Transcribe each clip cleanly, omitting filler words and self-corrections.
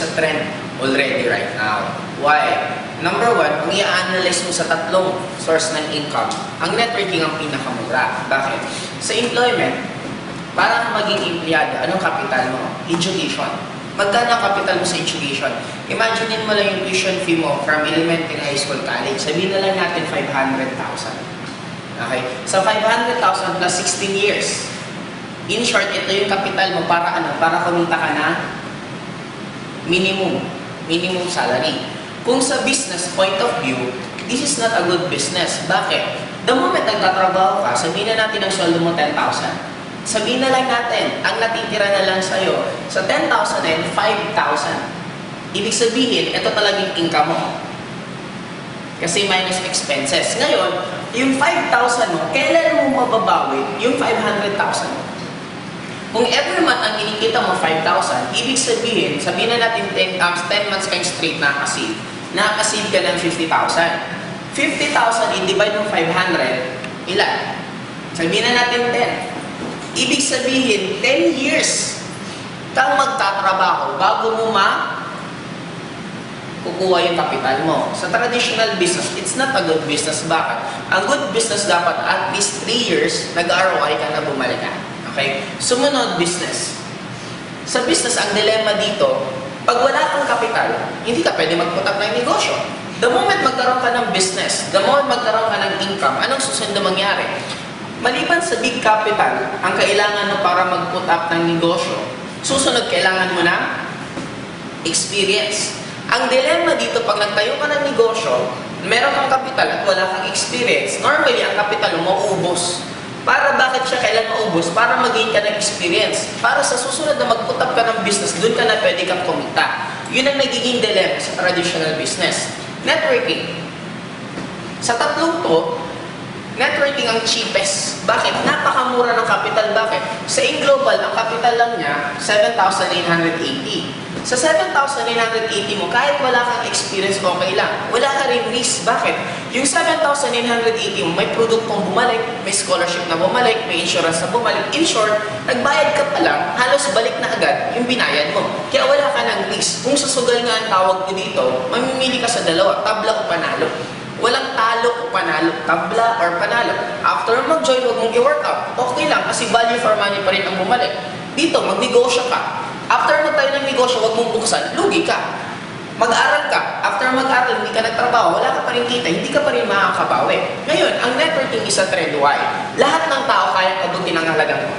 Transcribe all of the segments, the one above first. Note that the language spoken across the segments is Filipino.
sa trend already right now. Why? Number one, kung i-analyze mo sa tatlong source ng income, ang networking ang pinakamura. Bakit? Sa employment, para maging empleyado, anong capital mo? Education. Magkano ang capital mo sa education? Imagine mo lang yung tuition fee mo from elementary, high school, college. Sabihin na lang natin 500,000. Okay? Sa 500,000 plus 16 years. In short, ito yung capital mo para ano? Para kumita ka na minimum salary. Kung sa business point of view, this is not a good business. Bakit? The moment nagtatrabaho ka, sabihin na natin ang sweldo mo 10,000. Sabihin na lang natin, ang natitira na lang sa'yo, sa 10,000 and 5,000. Ibig sabihin, ito talagang income mo. Kasi minus expenses. Ngayon, yung 5,000 mo, kailan mo mababawi yung 500,000 mo? Kung every month ang kinikita mo 5,000, ibig sabihin na natin 10 months kayong straight nakakasave ka ng 50,000. 50,000 i-divide mo 500, ilan? Sabihin na natin 10. Ibig sabihin, 10 years kang magtatrabaho bago mo kukuha yung kapital mo. Sa traditional business, it's not a good business. Bakit? Ang good business dapat at least 3 years nag-ROI ka na bumalik ka. Okay? Sumunod, business. Sa business, ang dilemma dito, pag wala kang kapital, hindi ka pwede mag-put up ng negosyo. The moment magkaroon ka ng business, the moment magkaroon ka ng income, anong susunod na mangyari? Maliban sa big capital, ang kailangan mo para mag-put up ng negosyo, susunod, kailangan mo ng experience. Ang dilemma dito, pag nagtayo ka ng negosyo, meron kang kapital at wala kang experience, normally, ang kapital mo mauubos. Para bakit siya kailan maubos? Para mag-gain ka ng experience. Para sa susunod na mag-put up ka ng business, doon ka na pwede kang kumita. Yun ang nagiging dilemma sa traditional business. Networking. Sa tatlong to, networking ang cheapest. Bakit? Napakamura ng capital. Bakit? Sa InGlobal, ang capital lang niya, 7,980. Sa 7,980 mo, kahit wala kang experience, okay lang. Wala ka rin risk. Bakit? Yung 7,980 mo, may produktong bumalik, may scholarship na bumalik, may insurance na bumalik. In short, nagbayad ka pa lang, halos balik na agad yung binayad mo. Kaya wala ka ng risk. Kung sasugal nga ang tawag ko dito, mamimili ka sa dalawa, tabla o panalo. Walang talo o panalo, tabla or panalo. After mag-join, huwag mong i-workout. Okay lang, kasi value for money pa rin ang bumalik. Dito, magnegosyo ka. After mo tayo ng negosyo, huwag mong buksan, lugi ka. Mag-aral ka. After mag-aral, hindi ka nagtrabaho, wala ka pa rin kita, hindi ka pa rin makakabawi. Ngayon, ang networking is a trend. Why? Lahat ng tao kayang abutin ang halagang mo.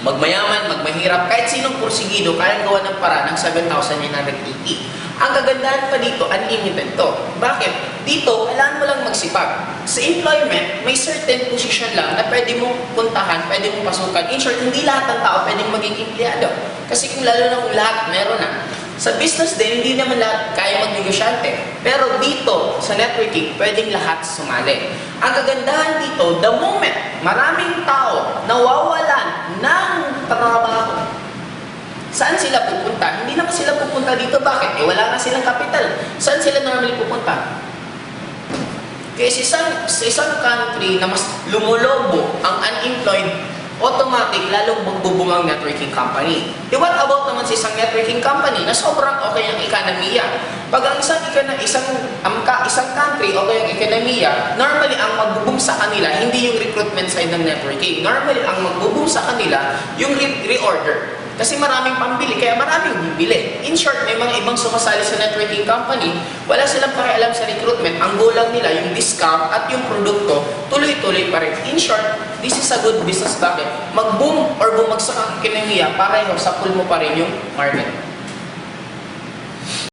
Magmayaman, magmahirap, kahit sinong porsigido, kayang gawa ng para ng 7,980. Ang kagandahan pa dito, unlimited to. Bakit? Dito, kailangan mo lang magsipag. Sa employment, may certain position lang na pwede mong puntahan, pwede mong pasukan. In short, hindi lahat ng tao pwedeng maging empleyado. Kasi kung lalo na kung lahat, meron na. Sa business din, hindi naman lahat kaya magnegosyante. Pero dito, sa networking, pwedeng lahat sumali. Ang kagandahan dito, the moment maraming tao nawawalan ng trabaho, saan sila pupunta? Hindi naman sila pupunta dito. Bakit? Wala nga silang kapital. Saan sila normally pupunta? Kasi sa isang country na mas lumulobo ang unemployed, automatic, lalong magbubungang networking company. What about naman sa isang networking company na sobrang okay ang ekonomiya? Pag ang isang country okay ang ekonomiya, normally ang magbuboom sa kanila, hindi yung recruitment side ng networking. Normally, ang magbuboom sa kanila, yung reorder. Kasi maraming pambili, kaya maraming bibili. In short, may mga ibang sumasali sa networking company, wala silang pakialam sa recruitment. Ang goal lang nila, yung discount at yung produkto, tuloy-tuloy pa rin. In short, this is a good business. Bakit? Mag-boom or bumagsak ang ekonomiya, pareho sa pool mo pa rin yung market.